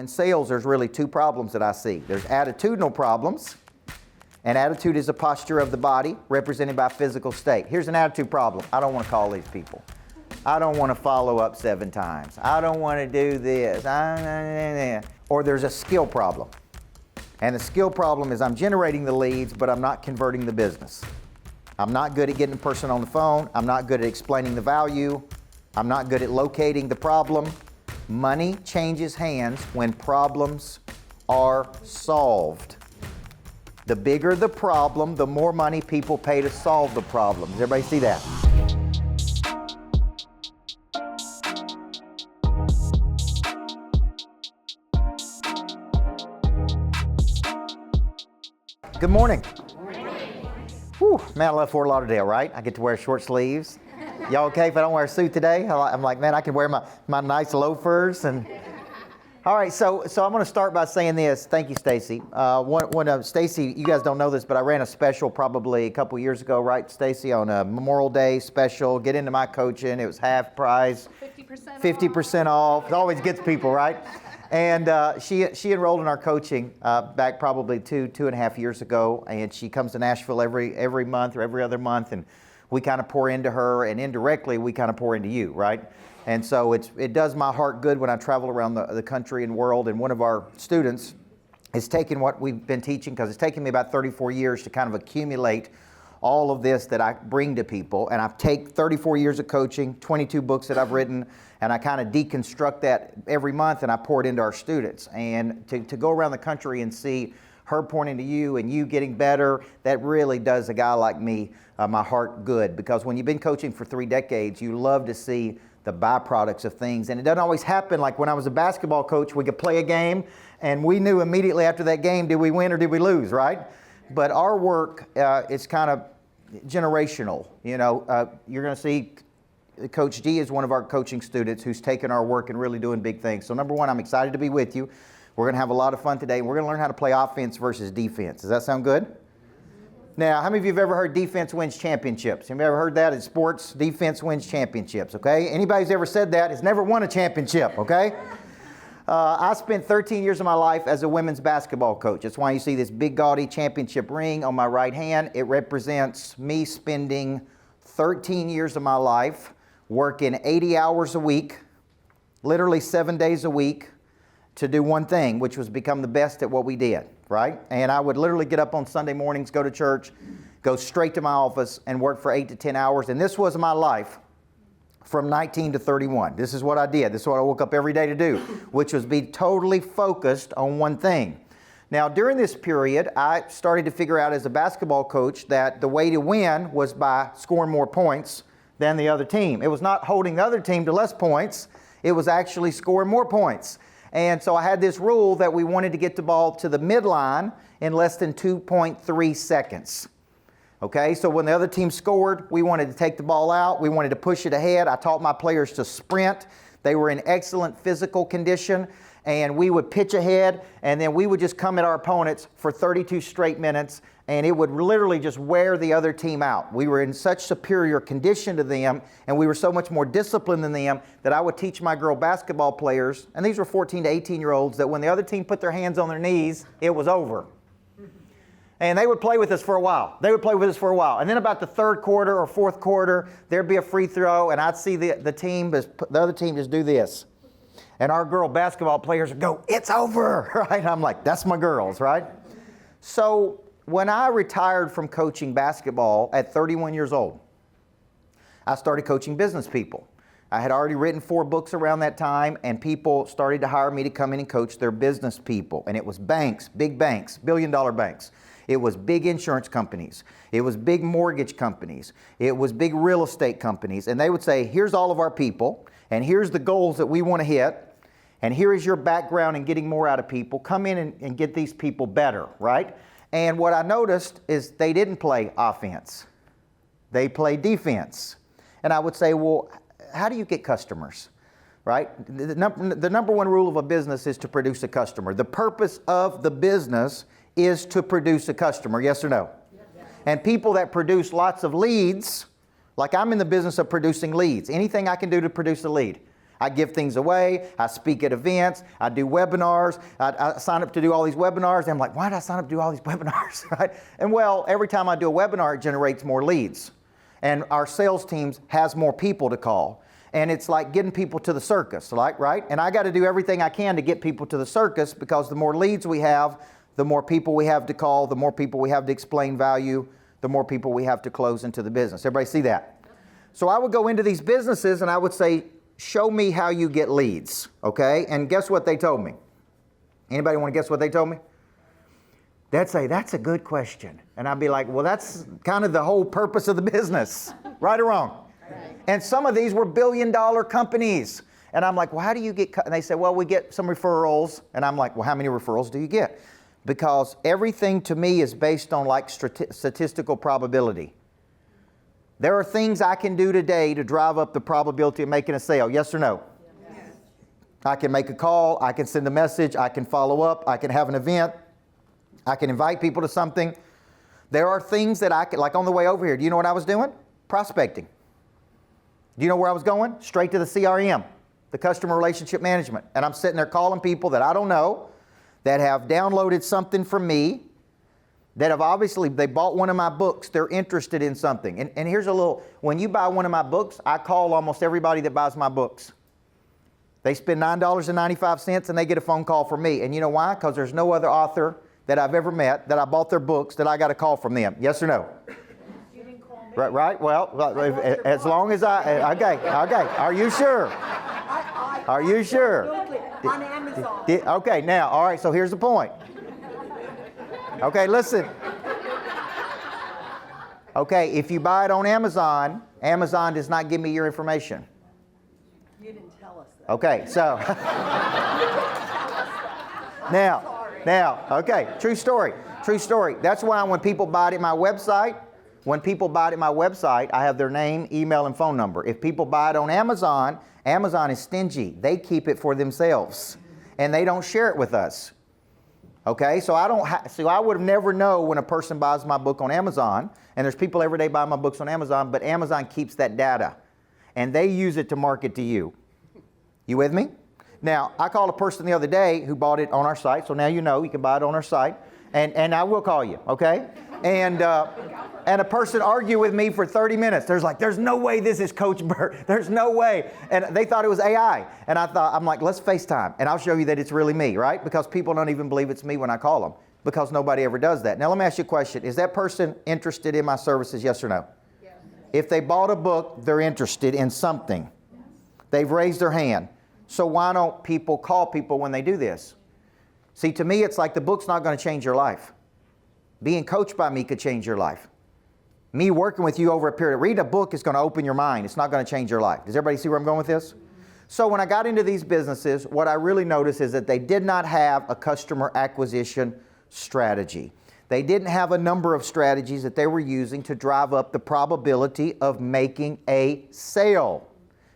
In sales, there's really two problems that I see. There's attitudinal problems, and attitude is a posture of the body represented by physical state. Here's an attitude problem. I don't want to call these people. I don't want to follow up 7 times. I don't want to do this. Or there's a skill problem. And the skill problem is I'm generating the leads, but I'm not converting the business. I'm not good at getting a person on the phone. I'm not good at explaining the value. I'm not good at locating the problem. Money changes hands when problems are solved. The bigger the problem, the more money people pay to solve the problem. Does everybody see that? Good morning. Whew, man, I love Fort Lauderdale, right? I get to wear short sleeves. Y'all okay if I don't wear a suit today? I'm like, man, I can wear my nice loafers. And all right, so I'm going to start by saying this. Thank you, Stacy. When Stacy, you guys don't know this, but I ran a special probably a couple years ago, right, Stacy, on a Memorial Day special. Get into my coaching. It was half price, 50% off. It always gets people, right? And she enrolled in our coaching back probably two and a half years ago, and she comes to Nashville every month or every other month, and we kind of pour into her, and indirectly we kind of pour into you, right? And so it does my heart good when I travel around the country and world, and one of our students has taken what we've been teaching, because it's taken me about 34 years to kind of accumulate all of this that I bring to people, and I've taken 34 years of coaching, 22 books that I've written, and I kind of deconstruct that every month and I pour it into our students. And to go around the country and see her pointing to you and you getting better, that really does a guy like me my heart good, because when you've been coaching for 3 decades, you love to see the byproducts of things. And it doesn't always happen. Like when I was a basketball coach, we could play a game and we knew immediately after that game, did we win or did we lose, right? But our work is kind of generational. You know, you're going to see Coach G is one of our coaching students who's taken our work and really doing big things. So number one, I'm excited to be with you. We're going to have a lot of fun today. We're going to learn how to play offense versus defense. Does that sound good? Now, how many of you have ever heard defense wins championships? Have you ever heard that in sports? Defense wins championships, okay? Anybody who's ever said that has never won a championship, okay? I spent 13 years of my life as a women's basketball coach. That's why you see this big gaudy championship ring on my right hand. It represents me spending 13 years of my life working 80 hours a week, literally 7 days a week, to do one thing, which was become the best at what we did, right? And I would literally get up on Sunday mornings, go to church, go straight to my office, and work for 8 to 10 hours. And this was my life from 19 to 31. This is what I did. This is what I woke up every day to do, which was be totally focused on one thing. Now, during this period, I started to figure out as a basketball coach that the way to win was by scoring more points than the other team. It was not holding the other team to less points. It was actually scoring more points. And so I had this rule that we wanted to get the ball to the midline in less than 2.3 seconds. Okay, so when the other team scored, we wanted to take the ball out. We wanted to push it ahead. I taught my players to sprint. They were in excellent physical condition. And we would pitch ahead, and then we would just come at our opponents for 32 straight minutes, and it would literally just wear the other team out. We were in such superior condition to them, and we were so much more disciplined than them, that I would teach my girl basketball players, and these were 14 to 18-year-olds, that when the other team put their hands on their knees, it was over. And they would play with us for a while. And then about the third quarter or fourth quarter, there'd be a free throw, and I'd see the other team just do this. And our girl basketball players would go, "It's over," right? I'm like, that's my girls, right? So when I retired from coaching basketball at 31 years old, I started coaching business people. I had already written 4 books around that time, and people started to hire me to come in and coach their business people. And it was banks, big banks, billion-dollar banks. It was big insurance companies. It was big mortgage companies. It was big real estate companies. And they would say, here's all of our people, and here's the goals that we want to hit. And here is your background in getting more out of people. Come in and get these people better, right? And what I noticed is they didn't play offense. They played defense. And I would say, well, how do you get customers, right? The number one rule of a business is to produce a customer. The purpose of the business is to produce a customer, yes or no? Yeah. And people that produce lots of leads, like I'm in the business of producing leads. Anything I can do to produce a lead. I give things away. I speak at events. I do webinars. I sign up to do all these webinars. And I'm like, why did I sign up to do all these webinars, right? And well, every time I do a webinar, it generates more leads. And our sales teams has more people to call. And it's like getting people to the circus, right? And I got to do everything I can to get people to the circus, because the more leads we have, the more people we have to call, the more people we have to explain value, the more people we have to close into the business. Everybody see that? So I would go into these businesses and I would say, show me how you get leads, okay? And guess what they told me? Anybody want to guess what they told me? They'd say, that's a good question. And I'd be like, well, that's kind of the whole purpose of the business, right or wrong? Right. And some of these were billion-dollar companies. And I'm like, well, how do you get, and they say, well, we get some referrals. And I'm like, well, how many referrals do you get? Because everything to me is based on like statistical probability. There are things I can do today to drive up the probability of making a sale. Yes or no? Yes. I can make a call. I can send a message. I can follow up. I can have an event. I can invite people to something. There are things that I can, like on the way over here, do you know what I was doing? Prospecting. Do you know where I was going? Straight to the CRM, the customer relationship management. And I'm sitting there calling people that I don't know, that have downloaded something from me, that have obviously, they bought one of my books, they're interested in something. And here's a little, when you buy one of my books, I call almost everybody that buys my books. They spend $9.95 and they get a phone call from me. And you know why? Because there's no other author that I've ever met that I bought their books that I got a call from them. Yes or no? You didn't call me. Right? Well, as long as okay. Are you sure? Are you sure? On Amazon. Okay, now, all right, so here's the point. Okay, listen. Okay, if you buy it on Amazon, Amazon does not give me your information. You didn't tell us that. Okay, so. Now, okay, true story. That's why when people buy it at my website, I have their name, email, and phone number. If people buy it on Amazon, Amazon is stingy. They keep it for themselves, and they don't share it with us. Okay, so I would have never know when a person buys my book on Amazon, and there's people every day buying my books on Amazon, but Amazon keeps that data, and they use it to market to you. You with me? Now, I called a person the other day who bought it on our site, so now you know you can buy it on our site, and I will call you, okay? And a person argued with me for 30 minutes. There's no way this is Coach Burt. There's no way. And they thought it was AI. And I'm like, let's FaceTime, and I'll show you that it's really me, right? Because people don't even believe it's me when I call them, because nobody ever does that. Now, let me ask you a question. Is that person interested in my services, yes or no? Yes. If they bought a book, they're interested in something. Yes. They've raised their hand. So why don't people call people when they do this? See, to me, it's like the book's not going to change your life. Being coached by me could change your life. Me working with you over a period, reading a book is going to open your mind. It's not going to change your life. Does everybody see where I'm going with this? So when I got into these businesses, what I really noticed is that they did not have a customer acquisition strategy. They didn't have a number of strategies that they were using to drive up the probability of making a sale.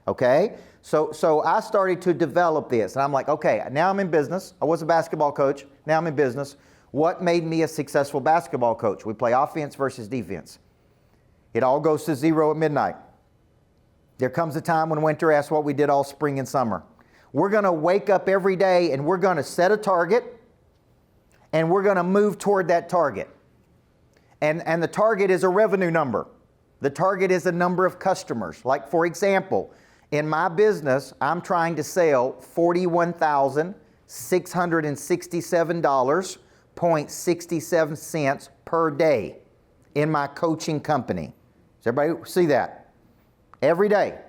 Okay? So I started to develop this, and I'm like, okay, now I'm in business. I was a basketball coach. Now I'm in business. What made me a successful basketball coach? We play offense versus defense. It all goes to zero at midnight. There comes a time when winter asks what we did all spring and summer. We're going to wake up every day and we're going to set a target, and we're going to move toward that target. And the target is a revenue number. The target is a number of customers. Like, for example, in my business, I'm trying to sell $41,667.67 per day in my coaching company. Does everybody see that? Every day.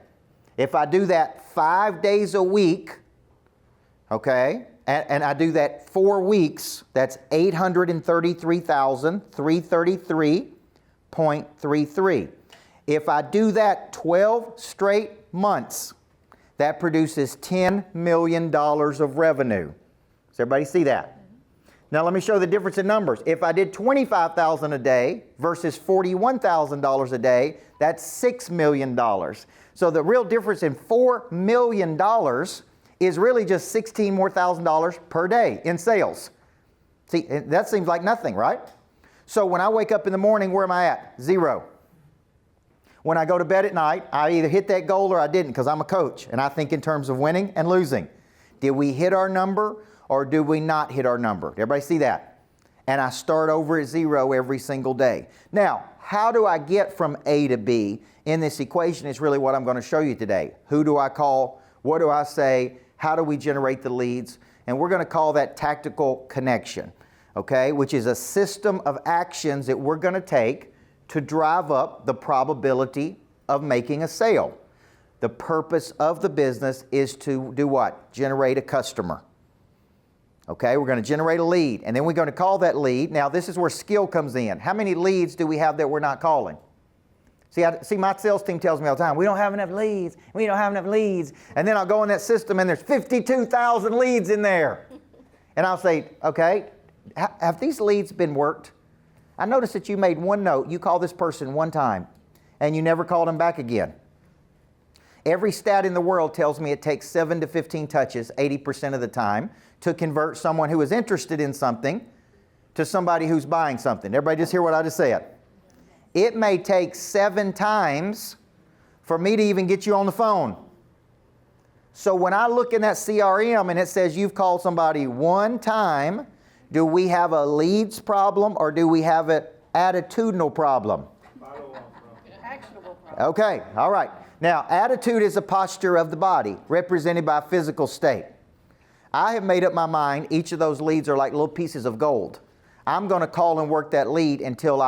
If I do that 5 days a week, okay, and I do that 4 weeks, that's $833,333.33. If I do that 12 straight months, that produces $10 million of revenue. Does everybody see that? Now let me show the difference in numbers. If I did $25,000 a day versus $41,000 a day, that's $6 million. So the real difference in $4 million is really just $16,000 more per day in sales. See, that seems like nothing, right? So when I wake up in the morning, where am I at? Zero. When I go to bed at night, I either hit that goal or I didn't, because I'm a coach and I think in terms of winning and losing. Did we hit our number or do we not hit our number? Everybody see that? And I start over at 0 every single day. Now, how do I get from A to B in this equation is really what I'm going to show you today. Who do I call? What do I say? How do we generate the leads? And we're going to call that tactical connection, okay? Which is a system of actions that we're going to take to drive up the probability of making a sale. The purpose of the business is to do what? Generate a customer. Okay, we're going to generate a lead, and then we're going to call that lead. Now, this is where skill comes in. How many leads do we have that we're not calling? See, my sales team tells me all the time, we don't have enough leads. We don't have enough leads. And then I'll go in that system, and there's 52,000 leads in there. And I'll say, okay, have these leads been worked? I noticed that you made one note. You called this person one time, and you never called them back again. Every stat in the world tells me it takes 7 to 15 touches, 80% of the time, to convert someone who is interested in something to somebody who's buying something. Everybody just hear what I just said? It may take 7 times for me to even get you on the phone. So when I look in that CRM and it says you've called somebody one time, do we have a leads problem or do we have an attitudinal problem? Actionable problem. Okay, all right. Now, attitude is a posture of the body represented by a physical state. I have made up my mind each of those leads are like little pieces of gold. I'm going to call and work that lead until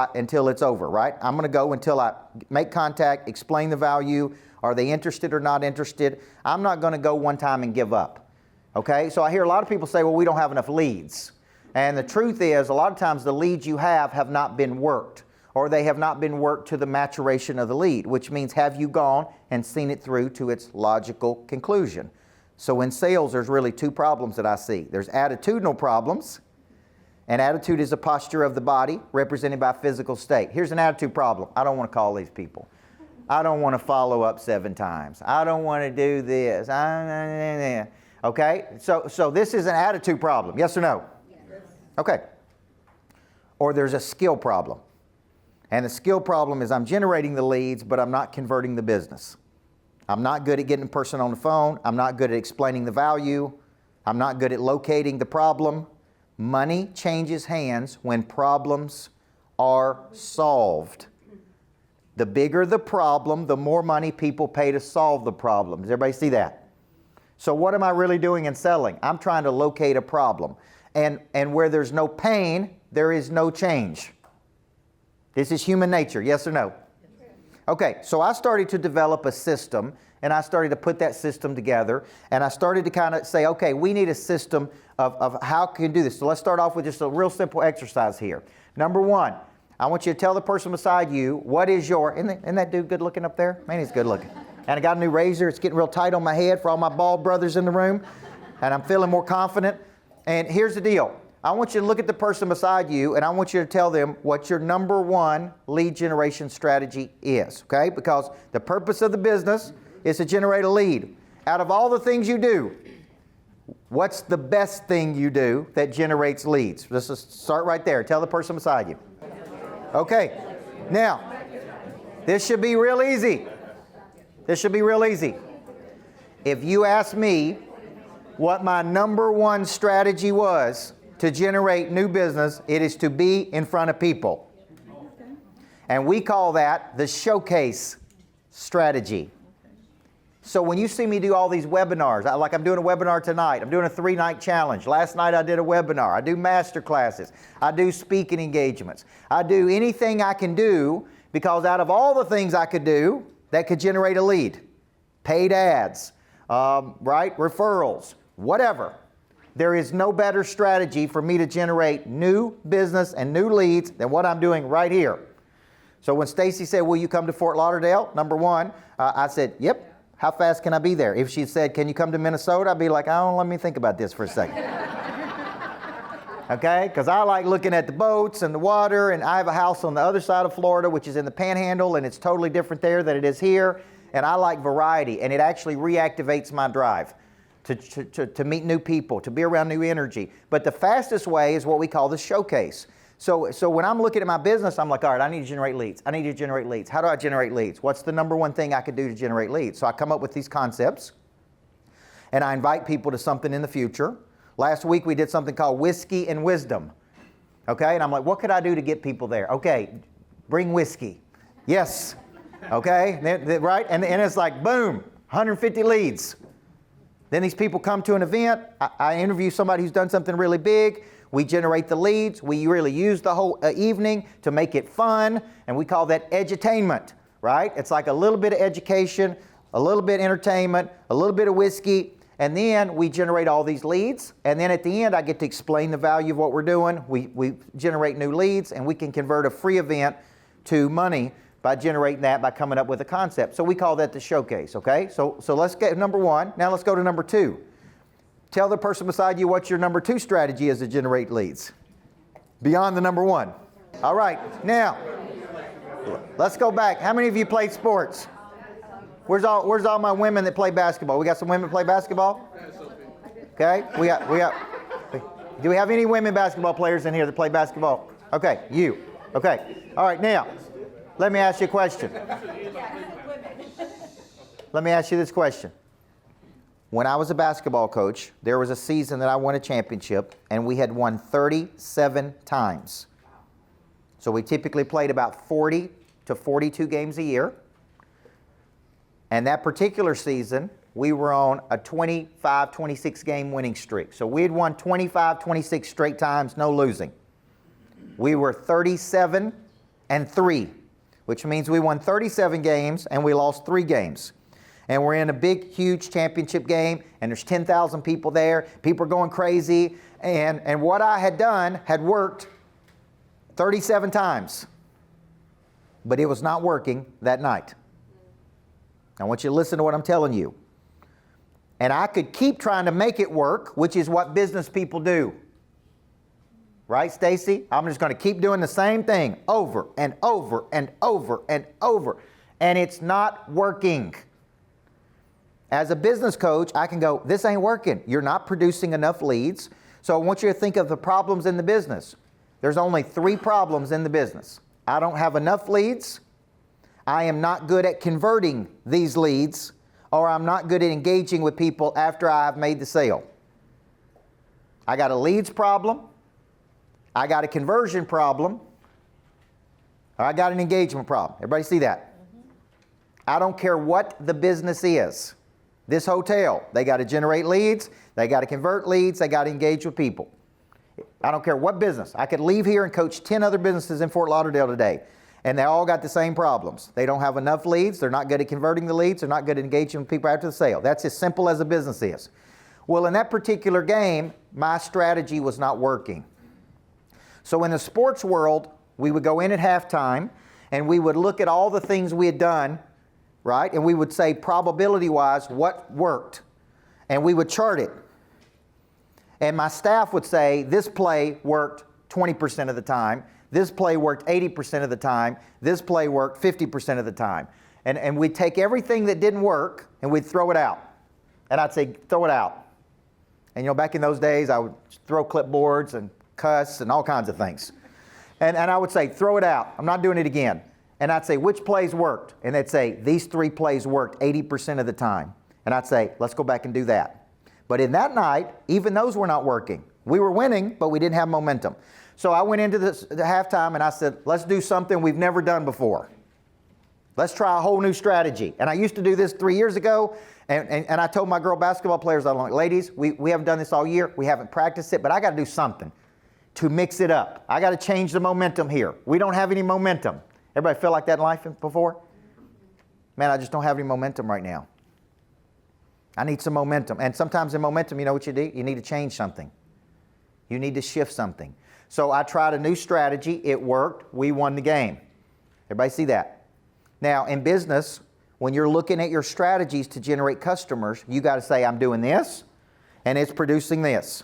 it's over, right? I'm going to go until I make contact, explain the value. Are they interested or not interested? I'm not going to go one time and give up. Okay? So I hear a lot of people say, well, we don't have enough leads. And the truth is, a lot of times the leads you have not been worked, or they have not been worked to the maturation of the lead, which means have you gone and seen it through to its logical conclusion? So in sales, there's really 2 problems that I see. There's attitudinal problems. And attitude is a posture of the body represented by physical state. Here's an attitude problem. I don't want to call these people. I don't want to follow up 7 times. I don't want to do this. Okay? So this is an attitude problem. Yes or no? Yes. Okay. Or there's a skill problem. And the skill problem is I'm generating the leads, but I'm not converting the business. I'm not good at getting a person on the phone. I'm not good at explaining the value. I'm not good at locating the problem. Money changes hands when problems are solved. The bigger the problem, the more money people pay to solve the problem. Does everybody see that? So what am I really doing in selling? I'm trying to locate a problem. And where there's no pain, there is no change. This is human nature, yes or no? Okay, so I started to develop a system, and I started to put that system together, and I started to kind of say, okay, we need a system of how can we do this. So let's start off with just a real simple exercise here. Number 1, I want you to tell the person beside you, what is your, isn't that dude good looking up there? Man, he's good looking. And I got a new razor. It's getting real tight on my head for all my bald brothers in the room, and I'm feeling more confident. And here's the deal. I want you to look at the person beside you, and I want you to tell them what your number 1 lead generation strategy is, okay? Because the purpose of the business is to generate a lead. Out of all the things you do, what's the best thing you do that generates leads? Let's just start right there. Tell the person beside you. Okay. Now, this should be real easy. This should be real easy. If you ask me what my number 1 strategy was to generate new business, it is to be in front of people. And we call that the showcase strategy. So when you see me do all these webinars, like I'm doing a webinar tonight, I'm doing a 3-night challenge. Last night I did a webinar. I do master classes. I do speaking engagements. I do anything I can do, because out of all the things I could do that could generate a lead, paid ads, right, referrals, whatever, there is no better strategy for me to generate new business and new leads than what I'm doing right here. So when Stacy said, will you come to Fort Lauderdale? Number 1, I said, yep. How fast can I be there? If she said, can you come to Minnesota? I'd be like, oh, let me think about this for a second. Okay? Because I like looking at the boats and the water, and I have a house on the other side of Florida, which is in the Panhandle, and it's totally different there than it is here. And I like variety, and it actually reactivates my drive to meet new people, to be around new energy. But the fastest way is what we call the showcase. So when I'm looking at my business, I'm like, all right, I need to generate leads. I need to generate leads. How do I generate leads? What's the number one thing I could do to generate leads? So I come up with these concepts, and I invite people to something in the future. Last week we did something called Whiskey and Wisdom. Okay, and I'm like, what could I do to get people there? Okay, bring whiskey. Yes. Okay, right? And it's like, boom, 150 leads. Then these people come to an event. I interview somebody who's done something really big. We generate the leads. We really use the whole evening to make it fun, and we call that edutainment, right? It's like a little bit of education, a little bit of entertainment, a little bit of whiskey, and then we generate all these leads. And then at the end, I get to explain the value of what we're doing. We generate new leads, and we can convert a free event to money by generating that, by coming up with a concept. So we call that the showcase, okay? So let's get number one. Now let's go to number two. Tell the person beside you what your number two strategy is to generate leads beyond the number one. All right, now let's go back. How many of you played sports? Where's all my women that play basketball? We got some women that play basketball? Okay, we got. Do we have any women basketball players in here that play basketball? Okay, you. Okay, all right, now let me ask you a question. Let me ask you this question. When I was a basketball coach, there was a season that I won a championship, and we had won 37 times. So we typically played about 40 to 42 games a year. And that particular season, we were on a 25, 26 game winning streak. So we had won 25, 26 straight times, no losing. We were 37-3, which means we won 37 games and we lost 3 games. And we're in a big, huge championship game, and there's 10,000 people there. People are going crazy. And what I had done had worked 37 times. But it was not working that night. I want you to listen to what I'm telling you. And I could keep trying to make it work, which is what business people do. Right, Stacy? I'm just going to keep doing the same thing over and over and over and over. And it's not working. As a business coach, I can go, this ain't working. You're not producing enough leads. So I want you to think of the problems in the business. There's only 3 problems in the business. I don't have enough leads. I am not good at converting these leads, or I'm not good at engaging with people after I've made the sale. I got a leads problem. I got a conversion problem. Or I got an engagement problem. Everybody see that? I don't care what the business is. This hotel, they got to generate leads, they got to convert leads, they got to engage with people. I don't care what business. I could leave here and coach 10 other businesses in Fort Lauderdale today, and they all got the same problems. They don't have enough leads, they're not good at converting the leads, they're not good at engaging with people after the sale. That's as simple as a business is. Well, in that particular game, my strategy was not working. So in the sports world, we would go in at halftime, and we would look at all the things we had done, right? And we would say probability-wise what worked. And we would chart it. And my staff would say this play worked 20% of the time. This play worked 80% of the time. This play worked 50% of the time. And we'd take everything that didn't work and we'd throw it out. And I'd say, throw it out. And you know, back in those days, I would throw clipboards and cuss and all kinds of things. And I would say, throw it out. I'm not doing it again. And I'd say, which plays worked? And they'd say, these 3 plays worked 80% of the time. And I'd say, let's go back and do that. But in that night, even those were not working. We were winning, but we didn't have momentum. So I went into the halftime and I said, let's do something we've never done before. Let's try a whole new strategy. And I used to do this 3 years ago. And I told my girl basketball players, I'm like, ladies, we haven't done this all year. We haven't practiced it, but I got to do something to mix it up. I got to change the momentum here. We don't have any momentum. Everybody feel like that in life before? Man, I just don't have any momentum right now. I need some momentum. And sometimes in momentum, you know what you do? You need to change something. You need to shift something. So I tried a new strategy. It worked. We won the game. Everybody see that? Now, in business, when you're looking at your strategies to generate customers, you got to say, I'm doing this, and it's producing this.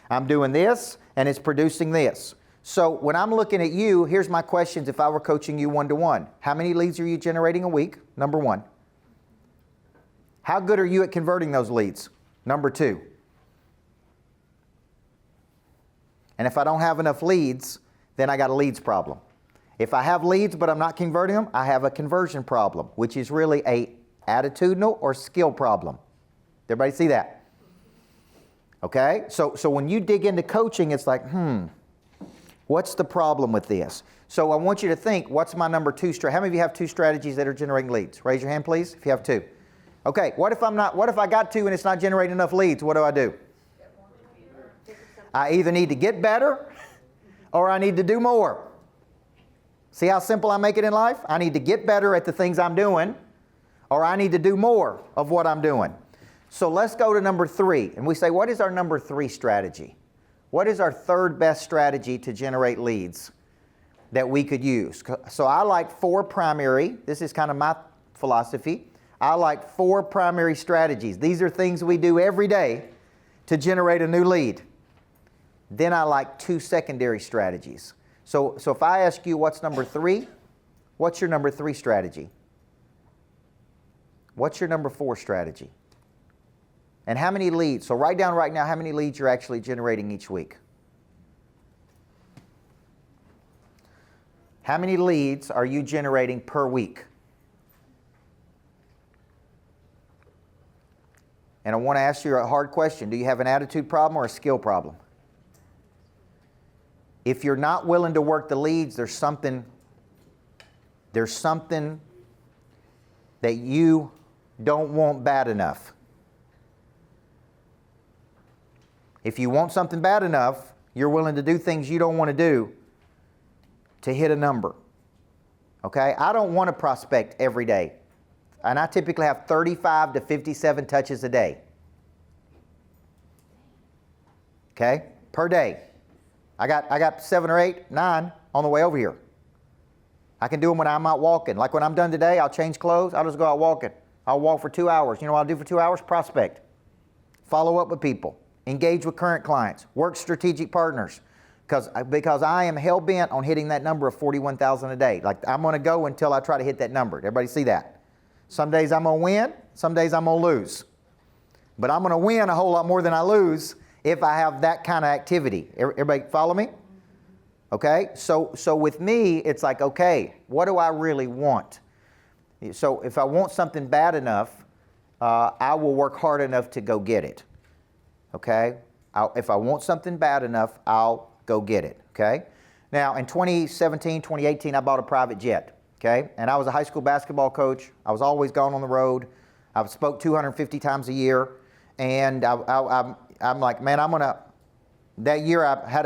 I'm doing this, and it's producing this. So when I'm looking at you, here's my questions if I were coaching you one-to-one. How many leads are you generating a week? Number 1. How good are you at converting those leads? Number 2. And if I don't have enough leads, then I got a leads problem. If I have leads but I'm not converting them, I have a conversion problem, which is really a attitudinal or skill problem. Everybody see that? Okay? So when you dig into coaching, it's like, what's the problem with this? So I want you to think, what's my number 2 strategy? How many of you have 2 strategies that are generating leads? Raise your hand, please, if you have 2. Okay, what if I got 2 and it's not generating enough leads? What do? I either need to get better or I need to do more. See how simple I make it in life? I need to get better at the things I'm doing, or I need to do more of what I'm doing. So let's go to number 3. And we say, what is our number 3 strategy? What is our 3rd best strategy to generate leads that we could use? So I like 4 primary. This is kind of my philosophy. I like 4 primary strategies. These are things we do every day to generate a new lead. Then I like 2 secondary strategies. So if I ask you what's number 3, what's your number 3 strategy? What's your number 4 strategy? And how many leads? So write down right now how many leads you're actually generating each week. How many leads are you generating per week? And I want to ask you a hard question. Do you have an attitude problem or a skill problem? If you're not willing to work the leads, there's something that you don't want bad enough. If you want something bad enough, you're willing to do things you don't want to do to hit a number. Okay? I don't want to prospect every day. And I typically have 35 to 57 touches a day. Okay? Per day. I got 7 or 8, 9 on the way over here. I can do them when I'm out walking. Like when I'm done today, I'll change clothes. I'll just go out walking. I'll walk for 2 hours. You know what I'll do for 2 hours? Prospect. Follow up with people. Engage with current clients. Work strategic partners. Because I am hell-bent on hitting that number of 41,000 a day. Like I'm going to go until I try to hit that number. Everybody see that? Some days I'm going to win. Some days I'm going to lose. But I'm going to win a whole lot more than I lose if I have that kind of activity. Everybody follow me? Okay? So with me, it's like, okay, what do I really want? So if I want something bad enough, I will work hard enough to go get it. Okay? If I want something bad enough, I'll go get it. Okay? Now, in 2017, 2018, I bought a private jet. Okay? And I was a high school basketball coach. I was always gone on the road. I spoke 250 times a year. And I'm like, man, that year I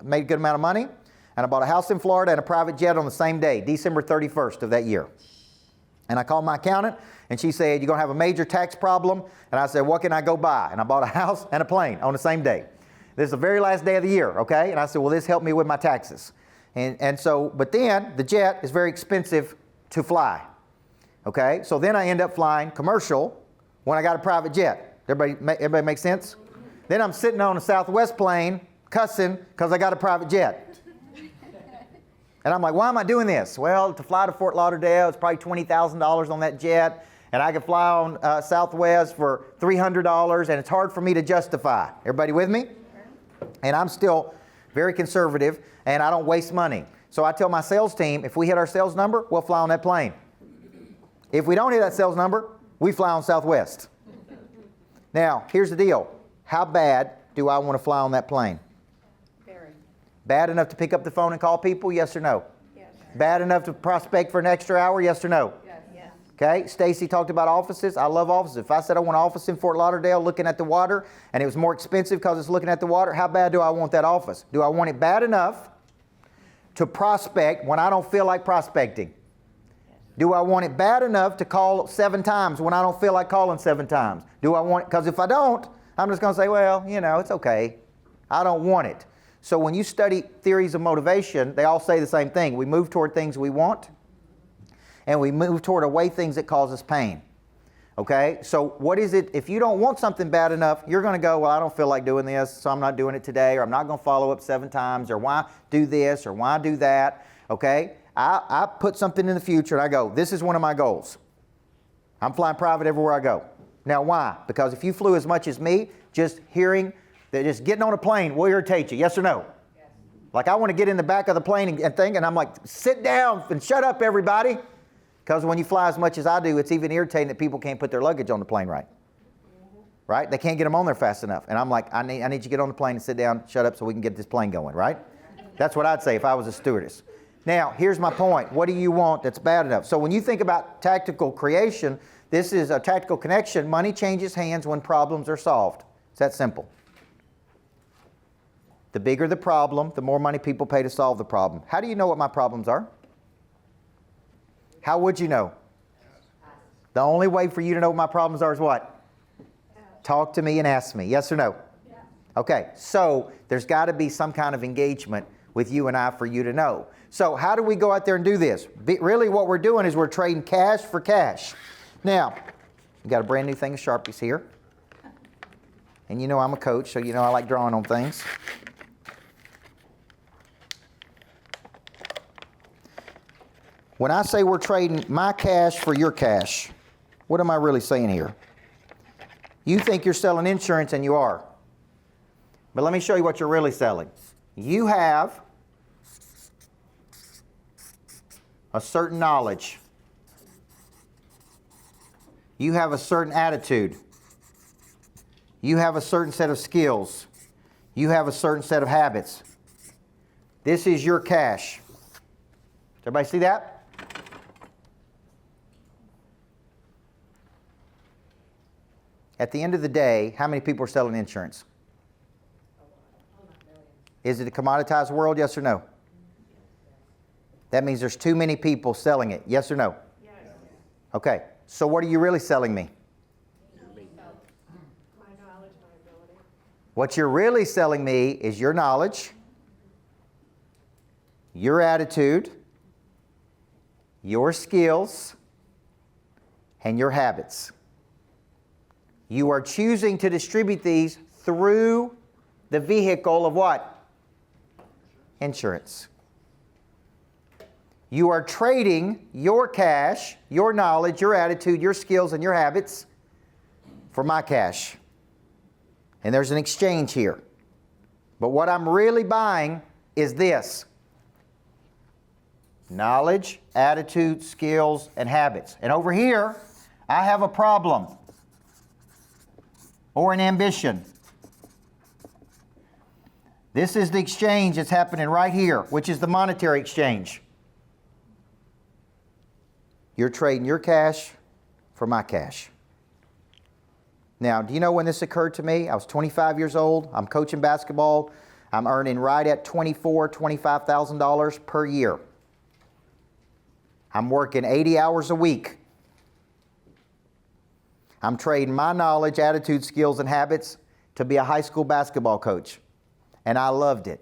made a good amount of money. And I bought a house in Florida and a private jet on the same day, December 31st of that year. And I called my accountant and she said, you're going to have a major tax problem. And I said, what can I go buy? And I bought a house and a plane on the same day. This is the very last day of the year, okay? And I said, well, this helped me with my taxes. But then the jet is very expensive to fly, okay? So then I end up flying commercial when I got a private jet. Everybody make sense? Then I'm sitting on a Southwest plane cussing because I got a private jet. And I'm like, why am I doing this? Well, to fly to Fort Lauderdale, it's probably $20,000 on that jet. And I could fly on Southwest for $300, and it's hard for me to justify. Everybody with me? And I'm still very conservative, and I don't waste money. So I tell my sales team, if we hit our sales number, we'll fly on that plane. If we don't hit that sales number, we fly on Southwest. Now, here's the deal. How bad do I want to fly on that plane? Very. Bad enough to pick up the phone and call people? Yes or no? Yes. Bad enough to prospect for an extra hour? Yes or no? Yes. Yes. Okay, Stacy talked about offices. I love offices. If I said I want an office in Fort Lauderdale looking at the water and it was more expensive because it's looking at the water, how bad do I want that office? Do I want it bad enough to prospect when I don't feel like prospecting? Do I want it bad enough to call 7 times when I don't feel like calling 7 times? Do I want it? Because if I don't, I'm just going to say, well, it's okay. I don't want it. So when you study theories of motivation, they all say the same thing. We move toward things we want, and we move toward away things that cause us pain. Okay? So what is it? If you don't want something bad enough, you're going to go, well, I don't feel like doing this, so I'm not doing it today, or I'm not going to follow up 7 times, or why do this, or why do that. Okay? I put something in the future, and I go, this is one of my goals. I'm flying private everywhere I go. Now, why? Because if you flew as much as me, just getting on a plane will irritate you. Yes or no? Yes. Like I want to get in the back of the plane and think, and I'm like, sit down and shut up, everybody. Because when you fly as much as I do, it's even irritating that people can't put their luggage on the plane right. Right? They can't get them on there fast enough. And I'm like, I need you to get on the plane and sit down, shut up so we can get this plane going, right? That's what I'd say if I was a stewardess. Now, here's my point. What do you want that's bad enough? So when you think about tactical creation, this is a tactical connection. Money changes hands when problems are solved. It's that simple. The bigger the problem, the more money people pay to solve the problem. How do you know what my problems are? How would you know? The only way for you to know what my problems are is what? Talk to me and ask me. Yes or no? Yeah. Okay, so there's got to be some kind of engagement with you and I for you to know. So how do we go out there and do this? Really what we're doing is we're trading cash for cash. Now, we got a brand new thing of Sharpies here. And you know I'm a coach, so you know I like drawing on things. When I say we're trading my cash for your cash, what am I really saying here? You think you're selling insurance, and you are. But let me show you what you're really selling. You have a certain knowledge. You have a certain attitude. You have a certain set of skills. You have a certain set of habits. This is your cash. Does everybody see that? At the end of the day, how many people are selling insurance? Is it a commoditized world, yes or no? That means there's too many people selling it, yes or no? Yes. Okay, so what are you really selling me? My knowledge, my ability. What you're really selling me is your knowledge, your attitude, your skills, and your habits. You are choosing to distribute these through the vehicle of what? Insurance. You are trading your cash, your knowledge, your attitude, your skills, and your habits for my cash. And there's an exchange here. But what I'm really buying is this: knowledge, attitude, skills, and habits. And over here, I have a problem or an ambition. This is the exchange that's happening right here, which is the monetary exchange. You're trading your cash for my cash. Now, do you know when this occurred to me? I was 25 years old. I'm coaching basketball. I'm earning right at $24,000, $25,000 per year. I'm working 80 hours a week. I'm trading my knowledge, attitude, skills, and habits to be a high school basketball coach. And I loved it.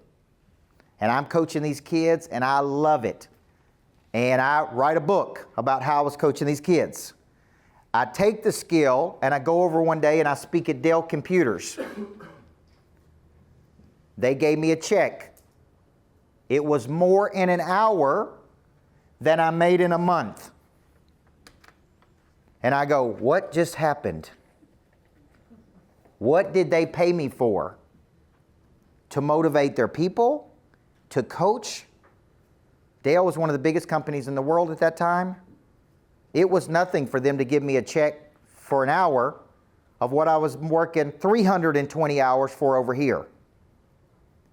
And I'm coaching these kids, and I love it. And I write a book about how I was coaching these kids. I take the skill, and I go over one day, and I speak at Dell Computers. They gave me a check. It was more in an hour than I made in a month. And I go, what just happened? What did they pay me for? To motivate their people? To coach? Dale was one of the biggest companies in the world at that time. It was nothing for them to give me a check for an hour of what I was working 320 hours for over here.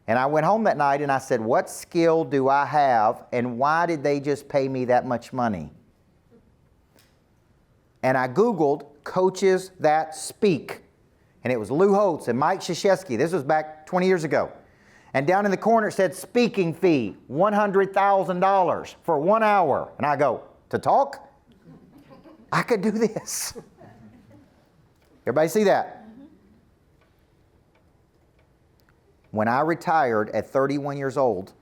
And I went home that night and I said, what skill do I have, and why did they just pay me that much money? And I Googled coaches that speak. And it was Lou Holtz and Mike Krzyzewski. This was back 20 years ago. And down in the corner it said speaking fee, $100,000 for 1 hour. And I go, to talk? I could do this. Everybody see that? When I retired at 31 years old,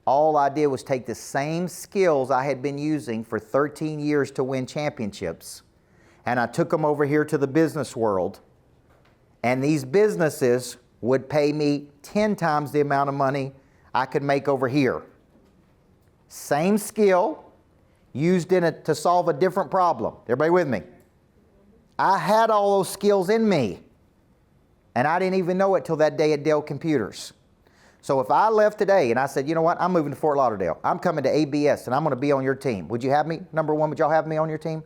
all I did was take the same skills I had been using for 13 years to win championships, and I took them over here to the business world, and these businesses would pay me 10 times the amount of money I could make over here. Same skill, used in it to solve a different problem. Everybody with me? I had all those skills in me, and I didn't even know it till that day at Dell Computers. So if I left today and I said, you know what, I'm moving to Fort Lauderdale. I'm coming to ABS and I'm going to be on your team. Would you have me? Number one, would y'all have me on your team?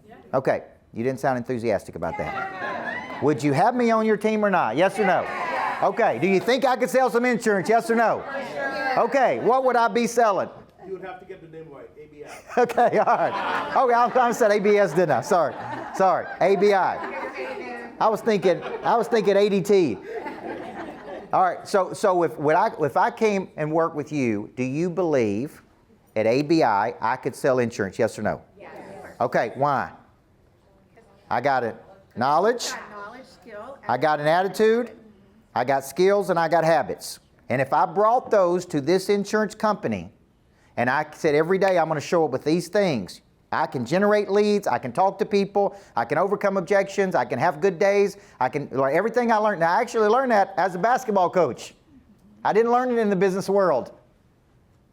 Yes. Okay. You didn't sound enthusiastic about that. Would you have me on your team or not? Yes or no? Okay. Do you think I could sell some insurance? Yes or no? Okay. What would I be selling? You would have to get the name right, ABI. Okay. All right. Okay. I said ABS, didn't I? Sorry. ABI. I was thinking ADT. All right. So if I came and worked with you, do you believe at ABI I could sell insurance? Yes or no? Yes. Okay. Why? I got it. Knowledge. Skill. I got an attitude. I got skills, and I got habits. And if I brought those to this insurance company, and I said every day I'm going to show up with these things, I can generate leads, I can talk to people, I can overcome objections, I can have good days, I can learn everything I learned. Now, I actually learned that as a basketball coach. I didn't learn it in the business world.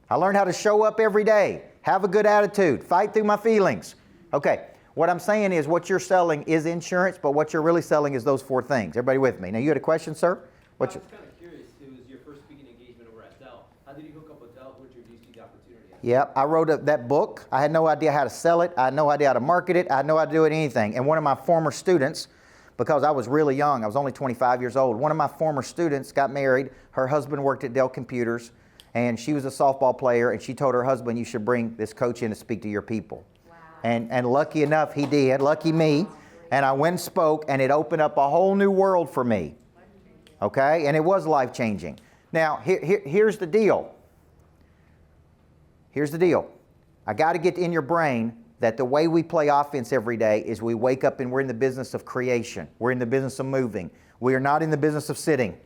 I learned how to show up every day, have a good attitude, fight through my feelings. Okay, what I'm saying is what you're selling is insurance, but what you're really selling is those four things. Everybody with me? Now, you had a question, sir? I was kind of curious. It was your first speaking engagement over at Dell. How did you hook up with Dell? What introduced you to the opportunity? Yeah, I wrote that book. I had no idea how to sell it. I had no idea how to market it. I had no idea to do anything. And one of my former students, because I was really young, I was only 25 years old, one of my former students got married. Her husband worked at Dell Computers, and she was a softball player, and she told her husband, you should bring this coach in to speak to your people. Wow. And lucky enough, he did. Lucky me. And I went and spoke, and it opened up a whole new world for me. Okay? And it was life-changing. Now, here's the deal. Here's the deal. I got to get in your brain that the way we play offense every day is we wake up and we're in the business of creation. We're in the business of moving. We are not in the business of sitting.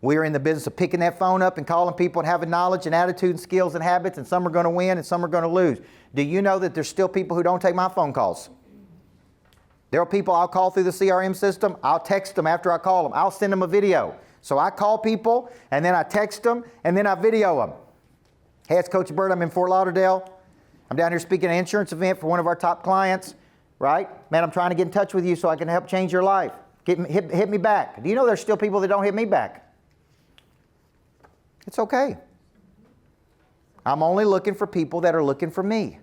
We are in the business of picking that phone up and calling people and having knowledge and attitude and skills and habits, and some are going to win and some are going to lose. Do you know that there's still people who don't take my phone calls? There are people I'll call through the CRM system. I'll text them after I call them. I'll send them a video. So I call people, and then I text them, and then I video them. Hey, it's Coach Burt. I'm in Fort Lauderdale. I'm down here speaking at an insurance event for one of our top clients, right? Man, I'm trying to get in touch with you so I can help change your life. Hit me back. Do you know there's still people that don't hit me back? It's okay. I'm only looking for people that are looking for me.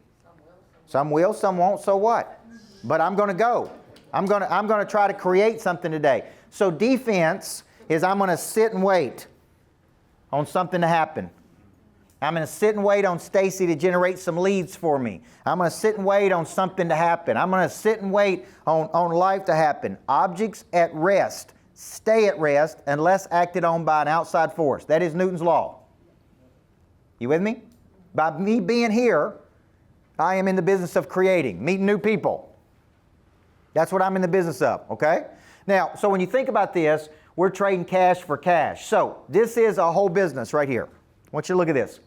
Some will, some won't, so what? But I'm going to go. I'm going to try to create something today. So defense is I'm going to sit and wait on something to happen. I'm going to sit and wait on Stacy to generate some leads for me. I'm going to sit and wait on something to happen. I'm going to sit and wait on life to happen. Objects at rest stay at rest unless acted on by an outside force. That is Newton's law. You with me? By me being here, I am in the business of creating, meeting new people. That's what I'm in the business of, okay? Now, so when you think about this, we're trading cash for cash. So this is a whole business right here. I want you to look at this.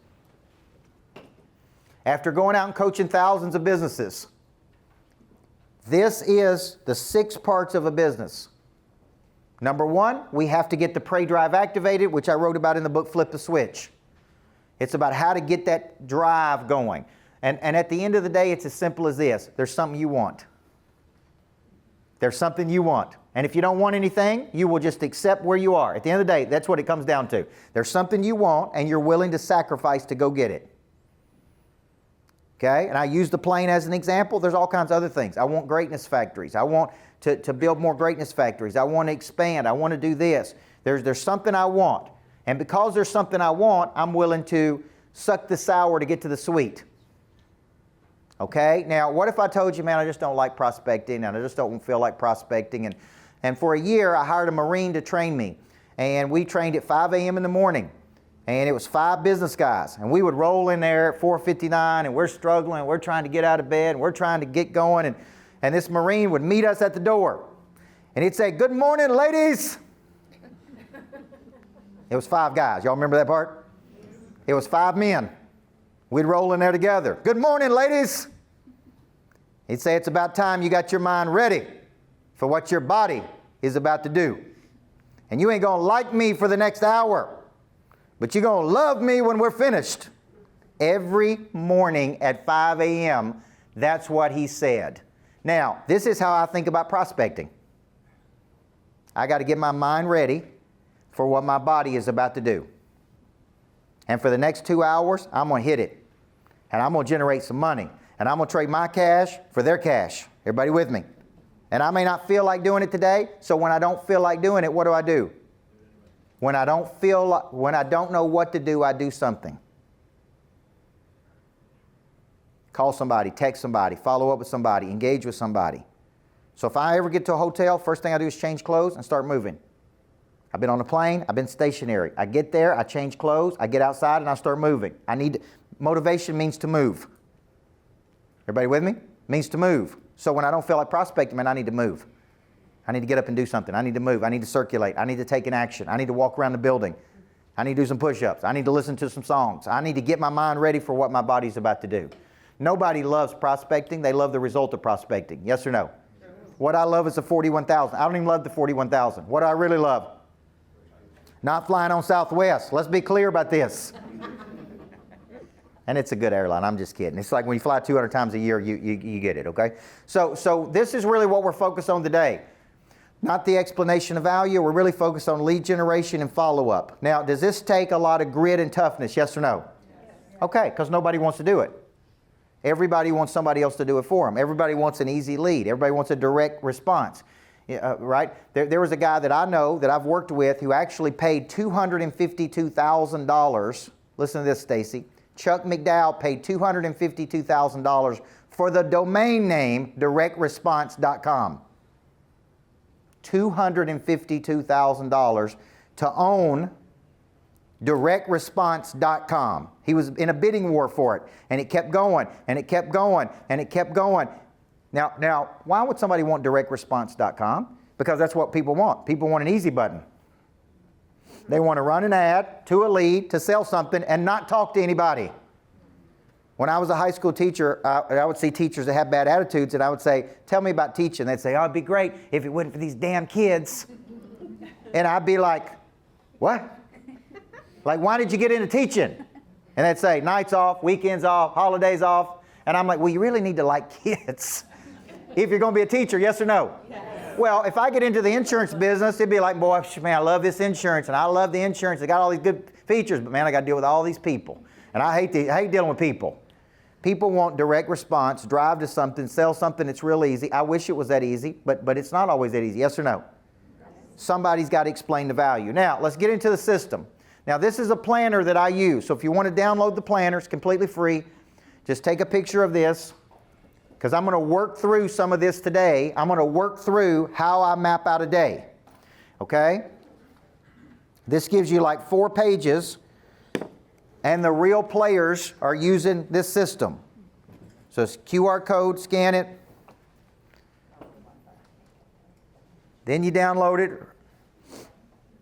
After going out and coaching thousands of businesses, this is the 6 parts of a business. Number 1, we have to get the prey drive activated, which I wrote about in the book, Flip the Switch. It's about how to get that drive going. And at the end of the day, it's as simple as this. There's something you want. There's something you want. And if you don't want anything, you will just accept where you are. At the end of the day, that's what it comes down to. There's something you want, and you're willing to sacrifice to go get it. Okay? And I use the plane as an example. There's all kinds of other things. I want greatness factories. I want to build more greatness factories. I want to expand. I want to do this. There's something I want. And because there's something I want, I'm willing to suck the sour to get to the sweet. Okay? Now, what if I told you, man, I just don't like prospecting, and I just don't feel like prospecting. And for a year, I hired a Marine to train me. And we trained at 5 a.m. in the morning. And it was 5 business guys. And we would roll in there at 4:59, and we're struggling. We're trying to get out of bed, and we're trying to get going. And this Marine would meet us at the door. And he'd say, "Good morning, ladies." It was 5 guys. Y'all remember that part? It was 5 men. We'd roll in there together. "Good morning, ladies." He'd say, "It's about time you got your mind ready for what your body is about to do. And you ain't going to like me for the next hour, but you're going to love me when we're finished." Every morning at 5 a.m., that's what he said. Now, this is how I think about prospecting. I got to get my mind ready for what my body is about to do. And for the next 2 hours, I'm going to hit it. And I'm going to generate some money. And I'm going to trade my cash for their cash. Everybody with me? And I may not feel like doing it today, so when I don't feel like doing it, what do? When I don't know what to do, I do something. Call somebody, text somebody, follow up with somebody, engage with somebody. So if I ever get to a hotel, first thing I do is change clothes and start moving. I've been on a plane, I've been stationary. I get there, I change clothes, I get outside and I start moving. Motivation means to move. Everybody with me? Means to move. So when I don't feel like prospecting, man, I need to move. I need to get up and do something. I need to move. I need to circulate. I need to take an action. I need to walk around the building. I need to do some push-ups. I need to listen to some songs. I need to get my mind ready for what my body's about to do. Nobody loves prospecting. They love the result of prospecting. Yes or no? What I love is the 41,000. I don't even love the 41,000. What do I really love? Not flying on Southwest. Let's be clear about this. And it's a good airline. I'm just kidding. It's like when you fly 200 times a year, you get it, okay? So this is really what we're focused on today. Not the explanation of value. We're really focused on lead generation and follow-up. Now, does this take a lot of grit and toughness? Yes or no? Yes. Okay, because nobody wants to do it. Everybody wants somebody else to do it for them. Everybody wants an easy lead. Everybody wants a direct response, right? There was a guy that I know that I've worked with who actually paid $252,000. Listen to this, Stacy. Chuck McDowell paid $252,000 for the domain name directresponse.com. $252,000 to own directresponse.com. He was in a bidding war for it, and it kept going, and it kept going, and it kept going. Now, why would somebody want directresponse.com? Because that's what people want. People want an easy button. They want to run an ad to a lead to sell something and not talk to anybody. When I was a high school teacher, I would see teachers that have bad attitudes, and I would say, tell me about teaching. They'd say, oh, it'd be great if it wasn't for these damn kids. And I'd be like, what? Like, why did you get into teaching? And they'd say, nights off, weekends off, holidays off. And I'm like, well, you really need to like kids if you're going to be a teacher, yes or no? Yes. Well, if I get into the insurance business, it'd be like, boy, man, I love this insurance, and I love the insurance. They got all these good features, but man, I got to deal with all these people. And I hate dealing with people. People want direct response, drive to something, sell something that's real easy. I wish it was that easy, but it's not always that easy. Yes or no? Somebody's got to explain the value. Now, let's get into the system. Now, this is a planner that I use. So if you want to download the planner, it's completely free. Just take a picture of this, because I'm going to work through some of this today. I'm going to work through how I map out a day. Okay? This gives you like 4 pages. And the real players are using this system. So it's QR code, scan it. Then you download it.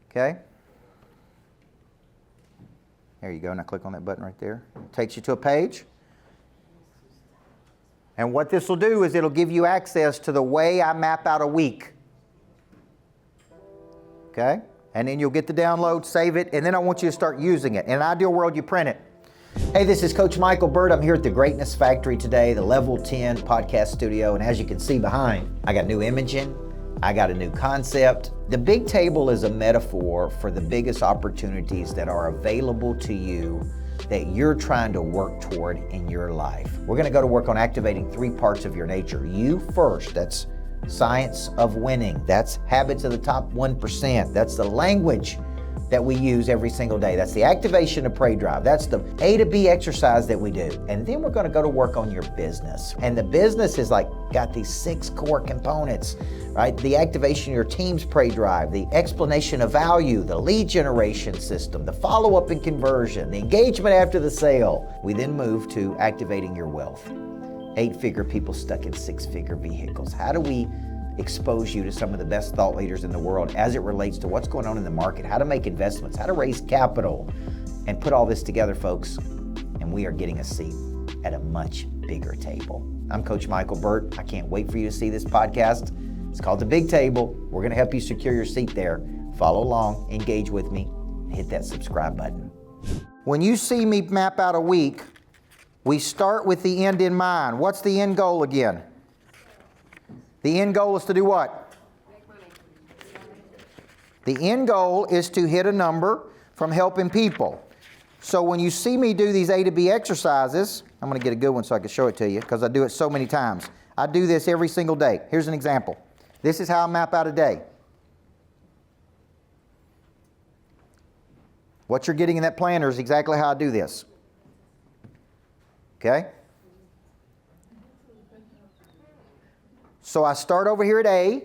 Okay. There you go. Now click on that button right there. It takes you to a page. And what this will do is it'll give you access to the way I map out a week. Okay? And then you'll get the download, save it, and then I want you to start using it. In an ideal world, you print it. Hey, this is Coach Micheal Burt. I'm here at the Greatness Factory today, the Level 10 podcast studio. And as you can see behind, I got new imaging. I got a new concept. The big table is a metaphor for the biggest opportunities that are available to you that you're trying to work toward in your life. We're going to go to work on activating 3 parts of your nature. You first, that's science of winning. That's habits of the top 1%. That's the language that we use every single day. That's the activation of prey drive. That's the A to B exercise that we do. And then we're going to go to work on your business. And the business is like got these 6 core components, right? The activation of your team's prey drive, the explanation of value, the lead generation system, the follow-up and conversion, the engagement after the sale. We then move to activating your wealth. 8-figure people stuck in 6-figure vehicles. How do we expose you to some of the best thought leaders in the world as it relates to what's going on in the market, how to make investments, how to raise capital, and put all this together, folks, and we are getting a seat at a much bigger table. I'm Coach Micheal Burt. I can't wait for you to see this podcast. It's called The Big Table. We're going to help you secure your seat there. Follow along, engage with me, and hit that subscribe button. When you see me map out a week, we start with the end in mind. What's the end goal again? The end goal is to do what? The end goal is to hit a number from helping people. So when you see me do these A to B exercises, I'm going to get a good one so I can show it to you because I do it so many times. I do this every single day. Here's an example. This is how I map out a day. What you're getting in that planner is exactly how I do this. Okay? So I start over here at A,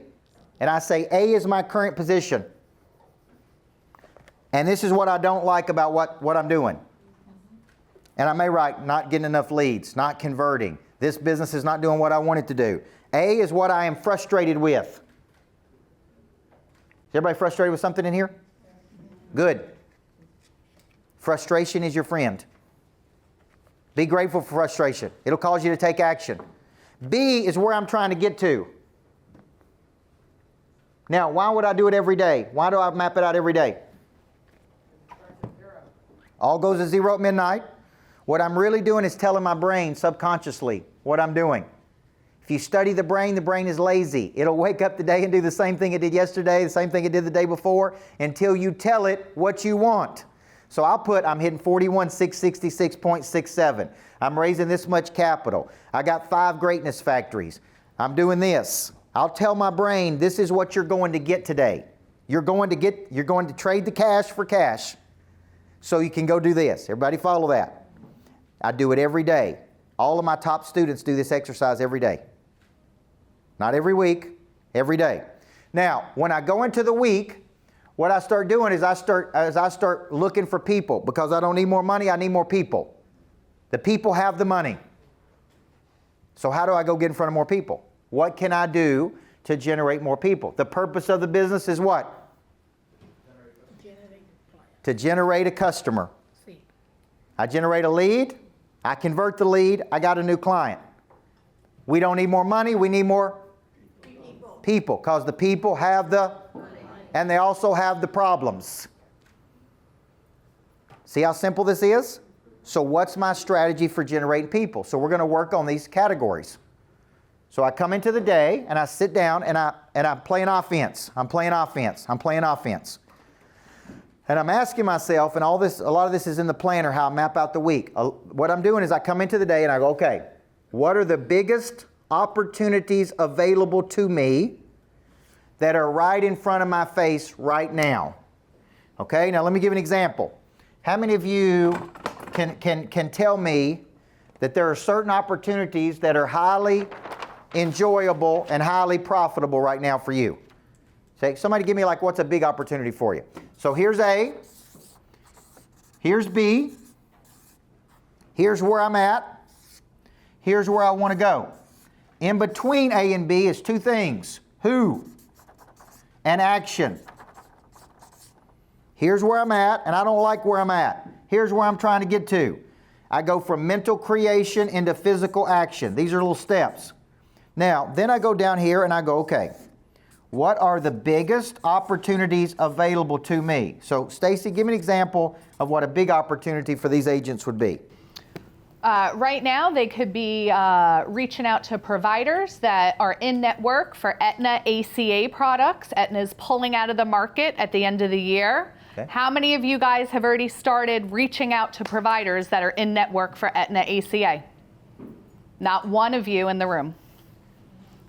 and I say A is my current position. And this is what I don't like about what I'm doing. And I may write, not getting enough leads, not converting. This business is not doing what I want it to do. A is what I am frustrated with. Is everybody frustrated with something in here? Good. Frustration is your friend. Be grateful for frustration. It'll cause you to take action. B is where I'm trying to get to. Now, why would I do it every day? Why do I map it out every day? All goes to zero at midnight. What I'm really doing is telling my brain subconsciously what I'm doing. If you study the brain is lazy. It'll wake up today and do the same thing it did yesterday, the same thing it did the day before, until you tell it what you want. So I'll put, I'm hitting 41,666.67. I'm raising this much capital. I got 5 greatness factories. I'm doing this. I'll tell my brain, this is what you're going to get today. You're going to trade the cash for cash. So you can go do this. Everybody follow that. I do it every day. All of my top students do this exercise every day. Not every week, every day. Now, when I go into the week, what I start doing is I start looking for people. Because I don't need more money, I need more people. The people have the money. So how do I go get in front of more people? What can I do to generate more people? The purpose of the business is what? To generate a customer. I generate a lead, I convert the lead, I got a new client. We don't need more money, we need more people. Because the people have the money. And they also have the problems. See how simple this is? So what's my strategy for generating people? So we're going to work on these categories. So I come into the day and I sit down and I'm playing offense. I'm playing offense. And I'm asking myself, and a lot of this is in the planner, how I map out the week. What I'm doing is I come into the day and I go, okay, what are the biggest opportunities available to me that are right in front of my face right now? Okay, now let me give an example. How many of you can tell me that there are certain opportunities that are highly enjoyable and highly profitable right now for you? Say, somebody give me what's a big opportunity for you? So here's A, here's B, here's where I'm at, here's where I want to go. In between A and B is 2 things, who and action. Here's where I'm at, and I don't like where I'm at. Here's where I'm trying to get to. I go from mental creation into physical action. These are little steps. Now, then I go down here and I go, okay, what are the biggest opportunities available to me? So, Stacy, give me an example of what a big opportunity for these agents would be. Right now, they could be reaching out to providers that are in network for Aetna ACA products. Aetna is pulling out of the market at the end of the year. Okay. How many of you guys have already started reaching out to providers that are in network for Aetna ACA? Not one of you in the room.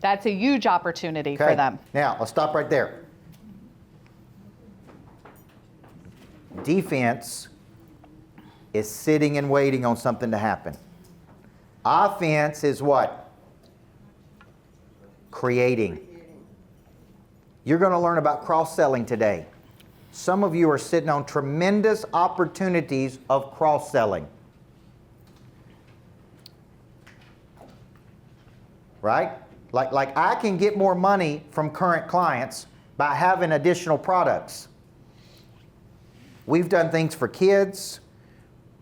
That's a huge opportunity for them. Now, I'll stop right there. Defense is sitting and waiting on something to happen. Offense is what? Creating. You're going to learn about cross-selling today. Some of you are sitting on tremendous opportunities of cross-selling. Right? Like I can get more money from current clients by having additional products. We've done things for kids.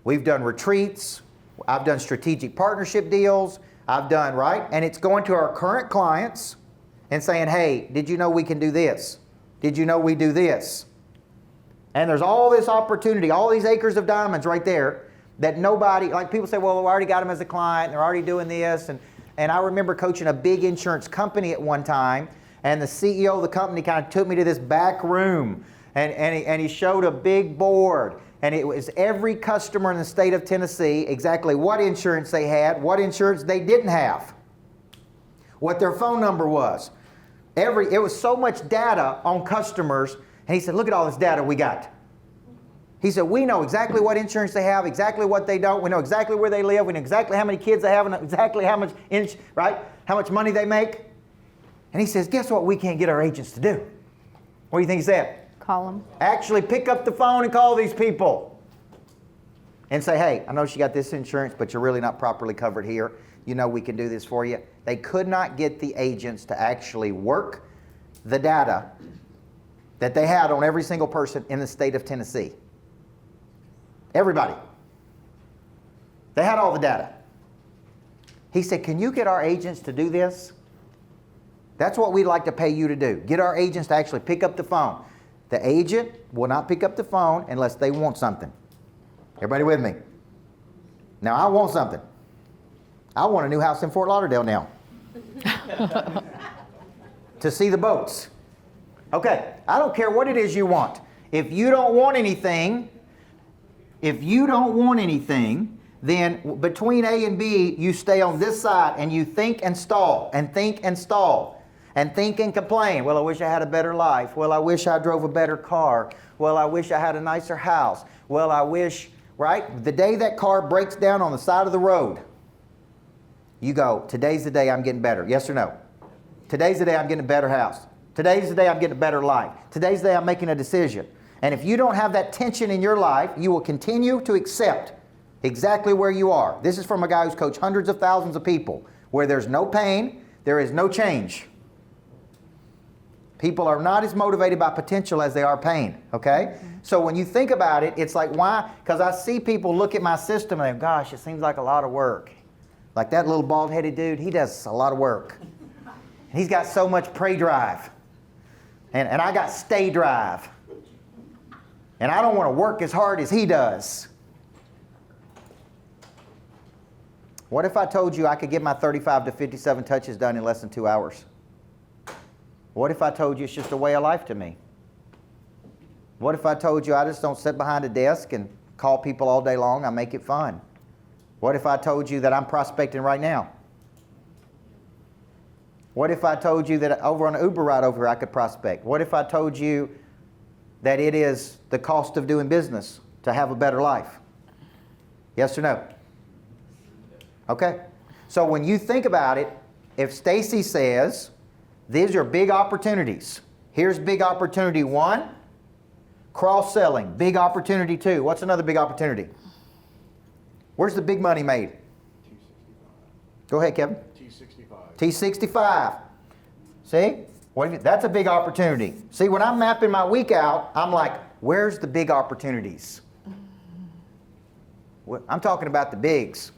We've done retreats. I've done strategic partnership deals. I've done, right? And it's going to our current clients and saying, hey, did you know we can do this? Did you know we do this? And there's all this opportunity, all these acres of diamonds right there that nobody, like people say, well, I already got them as a client. They're already doing this. And I remember coaching a big insurance company at one time, and the CEO of the company kind of took me to this back room And he showed a big board. And it was every customer in the state of Tennessee, exactly what insurance they had, what insurance they didn't have, what their phone number was. It was so much data on customers. And he said, look at all this data we got. He said, we know exactly what insurance they have, exactly what they don't. We know exactly where they live. We know exactly how many kids they have and exactly how much, how much money they make. And he says, guess what we can't get our agents to do? What do you think he said? Call them. Actually pick up the phone and call these people and say, hey, I know you got this insurance, but you're really not properly covered here. You know we can do this for you. They could not get the agents to actually work the data that they had on every single person in the state of Tennessee. Everybody. They had all the data. He said, can you get our agents to do this? That's what we'd like to pay you to do. Get our agents to actually pick up the phone. The agent will not pick up the phone unless they want something. Everybody with me? Now, I want something. I want a new house in Fort Lauderdale now. To see the boats. Okay, I don't care what it is you want. If you don't want anything, then between A and B, you stay on this side and you think and stall and think and stall. And think and complain. Well, I wish I had a better life. Well, I wish I drove a better car. Well, I wish I had a nicer house. Well, I wish, right? The day that car breaks down on the side of the road, you go, today's the day I'm getting better. Yes or no? Today's the day I'm getting a better house. Today's the day I'm getting a better life. Today's the day I'm making a decision. And if you don't have that tension in your life, you will continue to accept exactly where you are. This is from a guy who's coached hundreds of thousands of people. Where there's no pain, there is no change. People are not as motivated by potential as they are pain, okay? So when you think about it, it's like, why? Because I see people look at my system and they go, gosh, it seems like a lot of work. Like that little bald-headed dude, he does a lot of work. He's got so much pray drive. And I got stay drive. And I don't want to work as hard as he does. What if I told you I could get my 35 to 57 touches done in less than 2 hours? What if I told you it's just a way of life to me? What if I told you I just don't sit behind a desk and call people all day long, I make it fun? What if I told you that I'm prospecting right now? What if I told you that over on an Uber ride over here I could prospect? What if I told you that it is the cost of doing business to have a better life? Yes or no? Okay. So when you think about it, if Stacy says, these are big opportunities. Here's big opportunity 1, cross-selling. Big opportunity 2. What's another big opportunity? Where's the big money made? T65. Go ahead, Kevin. T65. T65. See? That's a big opportunity. See, when I'm mapping my week out, I'm like, where's the big opportunities? I'm talking about the bigs.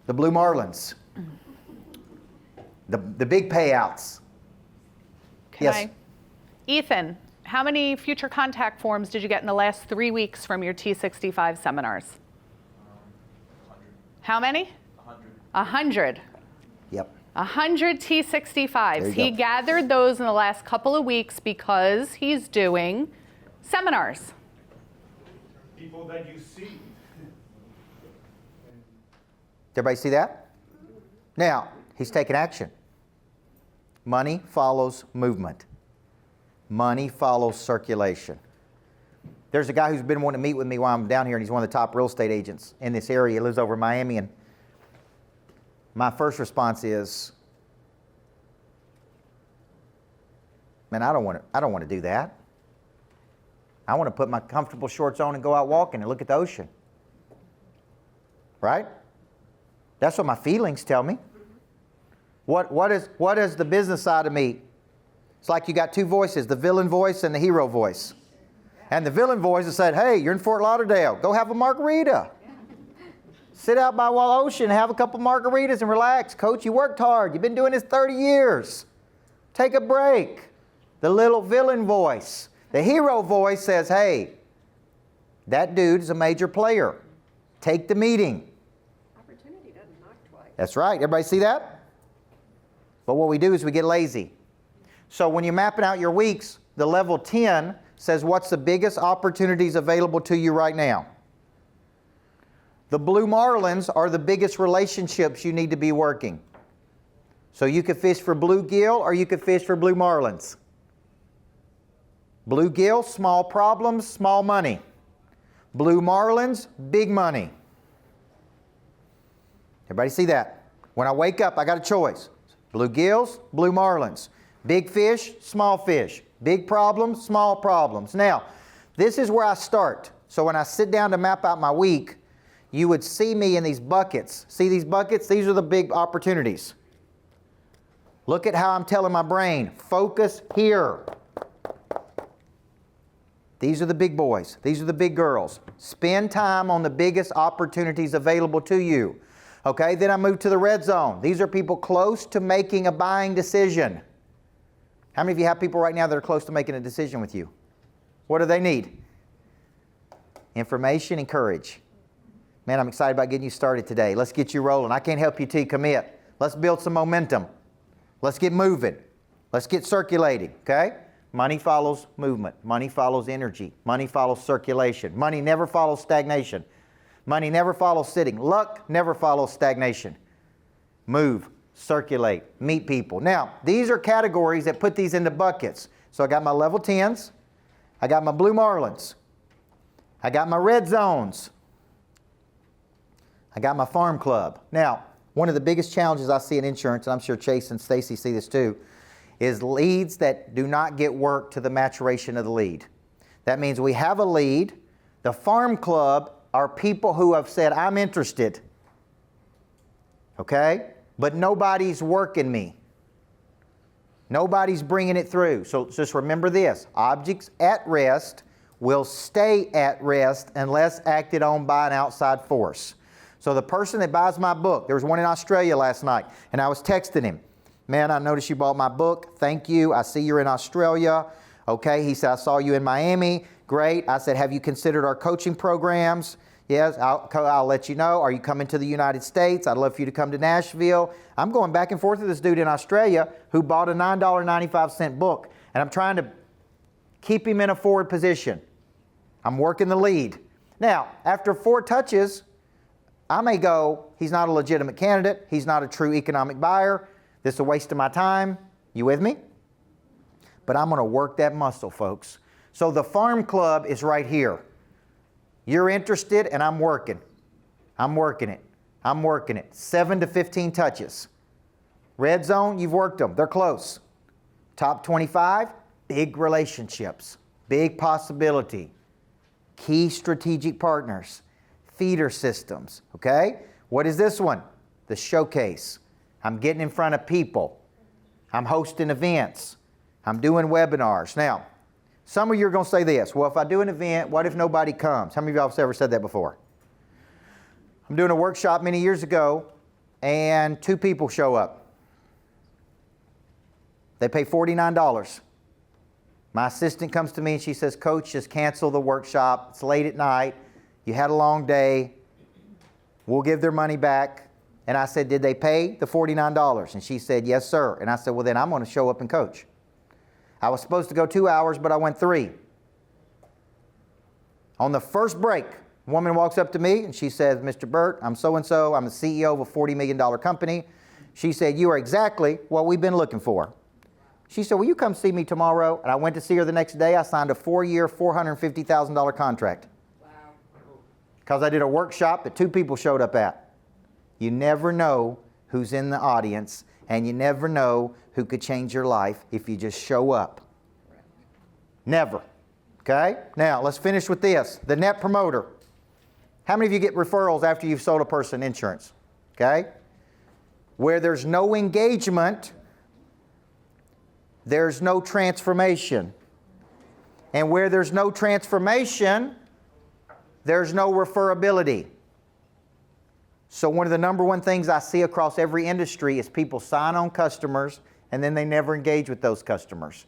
The Blue Marlins. The big payouts. Yes. Ethan, how many future contact forms did you get in the last 3 weeks from your T65 seminars? 100. How many? 100. 100. Yep. 100 T65s. There you He go. gathered those in the last couple of weeks because he's doing seminars. People that you see. Did everybody see that? Now, he's taking action. Money follows movement. Money follows circulation. There's a guy who's been wanting to meet with me while I'm down here, and he's one of the top real estate agents in this area. He lives over in Miami, and my first response is, man, I don't want to do that. I want to put my comfortable shorts on and go out walking and look at the ocean. Right? That's what my feelings tell me. What is the business side of me? It's like you got two voices, the villain voice and the hero voice. And the villain voice has said, hey, you're in Fort Lauderdale. Go have a margarita. Sit out by the ocean, have a couple margaritas and relax. Coach, you worked hard. You've been doing this 30 years. Take a break. The little villain voice. The hero voice says, hey, that dude is a major player. Take the meeting. Opportunity doesn't knock twice. That's right. Everybody see that? But what we do is we get lazy. So when you're mapping out your weeks, the level 10 says, what's the biggest opportunities available to you right now? The blue marlins are the biggest relationships you need to be working. So you could fish for bluegill or you could fish for blue marlins. Bluegill, small problems, small money. Blue marlins, big money. Everybody see that? When I wake up, I got a choice. Bluegills, blue marlins. Big fish, small fish. Big problems, small problems. Now, this is where I start. So when I sit down to map out my week, you would see me in these buckets. See these buckets? These are the big opportunities. Look at how I'm telling my brain, focus here. These are the big boys. These are the big girls. Spend time on the biggest opportunities available to you. Okay, then I move to the red zone. These are people close to making a buying decision. How many of you have people right now that are close to making a decision with you? What do they need? Information and courage. Man, I'm excited about getting you started today. Let's get you rolling. I can't help you till you commit. Let's build some momentum. Let's get moving. Let's get circulating, okay? Money follows movement. Money follows energy. Money follows circulation. Money never follows stagnation. Money never follows sitting. Luck never follows stagnation. Move, circulate, meet people. Now, these are categories that put these into buckets. So I got my level 10s. I got my blue marlins. I got my red zones. I got my farm club. Now, one of the biggest challenges I see in insurance, and I'm sure Chase and Stacy see this too, is leads that do not get worked to the maturation of the lead. That means we have a lead. The farm club are people who have said, I'm interested. Okay? But nobody's working me. Nobody's bringing it through. So just remember this. Objects at rest will stay at rest unless acted on by an outside force. So the person that buys my book, there was one in Australia last night, and I was texting him. Man, I noticed you bought my book. Thank you. I see you're in Australia. Okay. He said, I saw you in Miami. Great. I said, have you considered our coaching programs? Yes, I'll let you know. Are you coming to the United States? I'd love for you to come to Nashville. I'm going back and forth with this dude in Australia who bought a $9.95 book, and I'm trying to keep him in a forward position. I'm working the lead. Now, after 4 touches, I may go, he's not a legitimate candidate. He's not a true economic buyer. This is a waste of my time. You with me? But I'm going to work that muscle, folks. So the farm club is right here. You're interested, and I'm working. I'm working it. I'm working it. 7 to 15 touches. Red zone, you've worked them. They're close. Top 25, big relationships. Big possibility. Key strategic partners. Feeder systems, okay? What is this one? The showcase. I'm getting in front of people. I'm hosting events. I'm doing webinars. Now, some of you are going to say this. Well, if I do an event, what if nobody comes? How many of y'all have ever said that before? I'm doing a workshop many years ago, and 2 people show up. They pay $49. My assistant comes to me and she says, Coach, just cancel the workshop. It's late at night. You had a long day. We'll give their money back. And I said, did they pay the $49? And she said, yes, sir. And I said, well, then I'm going to show up and coach. I was supposed to go 2 hours, but I went 3. On the first break, a woman walks up to me and she says, Mr. Burt, I'm so-and-so. I'm the CEO of a $40 million company. She said, you are exactly what we've been looking for. She said, will you come see me tomorrow? And I went to see her the next day. I signed a 4-year, $450,000 contract. Because I did a workshop that 2 people showed up at. You never know who's in the audience, and you never know who could change your life if you just show up. Never. Okay? Now, let's finish with this. The net promoter. How many of you get referrals after you've sold a person insurance? Okay? Where there's no engagement, there's no transformation. And where there's no transformation, there's no referability. So one of the number one things I see across every industry is people sign on customers and then they never engage with those customers.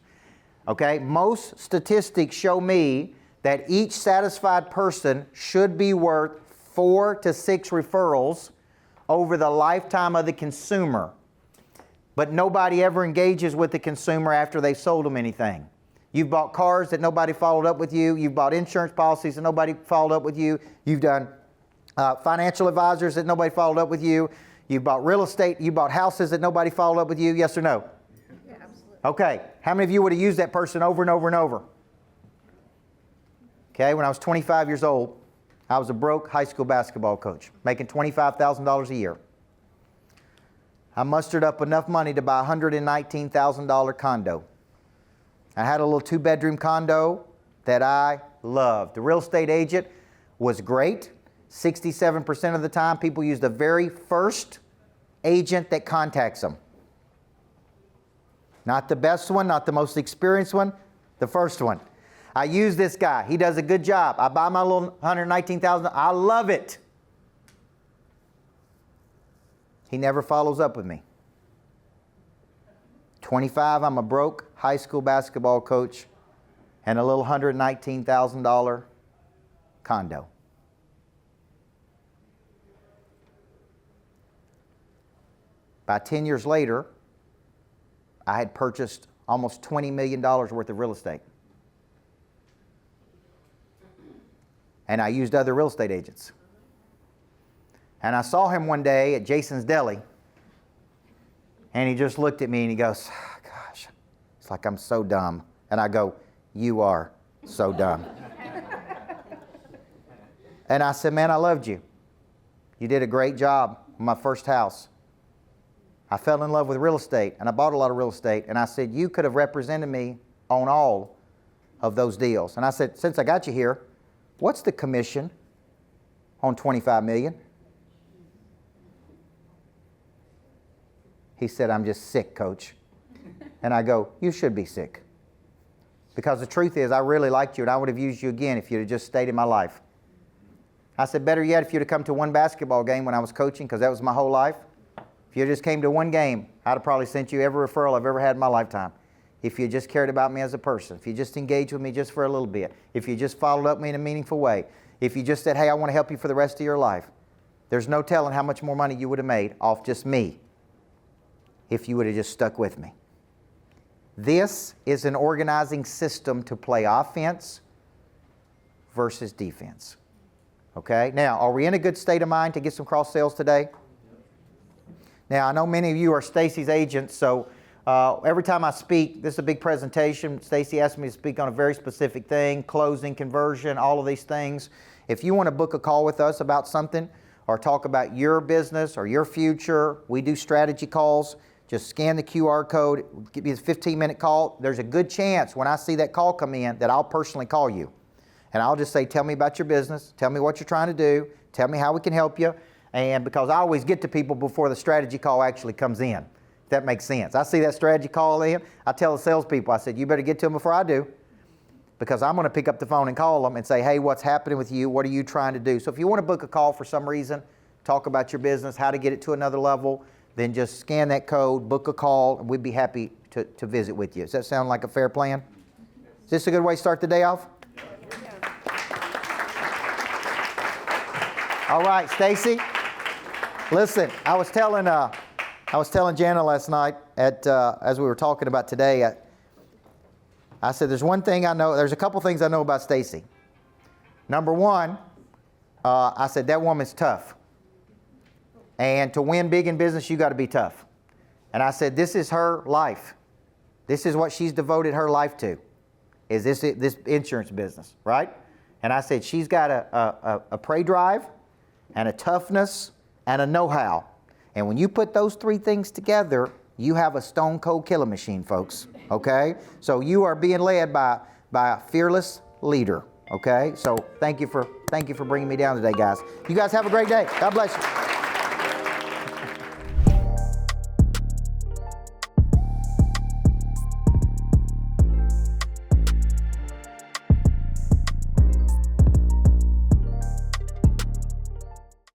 Okay? Most statistics show me that each satisfied person should be worth 4 to 6 referrals over the lifetime of the consumer. But nobody ever engages with the consumer after they've sold them anything. You've bought cars that nobody followed up with you. You've bought insurance policies that nobody followed up with you. You've done financial advisors that nobody followed up with you. You've bought real estate. You bought houses that nobody followed up with you. Yes or no? Yeah, absolutely. Okay. How many of you would have used that person over and over and over? Okay. When I was 25 years old, I was a broke high school basketball coach, making $25,000 a year. I mustered up enough money to buy a $119,000 condo. I had a little 2-bedroom condo that I loved. The real estate agent was great. 67% of the time, people use the very first agent that contacts them. Not the best one, not the most experienced one, the first one. I use this guy. He does a good job. I buy my little $119,000. I love it. He never follows up with me. 25, I'm a broke high school basketball coach and a little $119,000 condo. By 10 years later, I had purchased almost $20 million worth of real estate. And I used other real estate agents. And I saw him one day at Jason's Deli, and he just looked at me and he goes, oh, gosh, it's like I'm so dumb. And I go, you are so dumb. And I said, man, I loved you. You did a great job on my first house. I fell in love with real estate, and I bought a lot of real estate. And I said, you could have represented me on all of those deals. And I said, since I got you here, what's the commission on $25 million? He said, I'm just sick, coach. And I go, you should be sick. Because the truth is, I really liked you, and I would have used you again if you'd have just stayed in my life. I said, better yet, if you'd have come to one basketball game when I was coaching, because that was my whole life. If you just came to one game, I'd have probably sent you every referral I've ever had in my lifetime. If you just cared about me as a person. If you just engaged with me just for a little bit. If you just followed up with me in a meaningful way. If you just said, hey, I want to help you for the rest of your life. There's no telling how much more money you would have made off just me if you would have just stuck with me. This is an organizing system to play offense versus defense. Okay? Now, are we in a good state of mind to get some cross sales today? Now, I know many of you are Stacy's agents, so every time I speak, this is a big presentation. Stacy asked me to speak on a very specific thing, closing, conversion, all of these things. If you want to book a call with us about something or talk about your business or your future, we do strategy calls. Just scan the QR code, give me a 15-minute call. There's a good chance when I see that call come in that I'll personally call you. And I'll just say, tell me about your business, tell me what you're trying to do, tell me how we can help you. And because I always get to people before the strategy call actually comes in. If that makes sense. I see that strategy call in, I tell the salespeople, I said, you better get to them before I do. Because I'm going to pick up the phone and call them and say, hey, what's happening with you? What are you trying to do? So if you want to book a call for some reason, talk about your business, how to get it to another level, then just scan that code, book a call, and we'd be happy to visit with you. Does that sound like a fair plan? Is this a good way to start the day off? All right, Stacy. Listen, I was telling Jana last night as we were talking about today. I said, there's one thing I know. There's a couple things I know about Stacy. Number one, I said that woman's tough. And to win big in business, you got to be tough. And I said, this is her life. This is what she's devoted her life to, is this insurance business, right? And I said, she's got a prey drive and a toughness and a know-how. And when you put those three things together, you have a stone cold killer machine, folks, okay? So you are being led by a fearless leader, okay? So thank you for bringing me down today, guys. You guys have a great day. God bless you.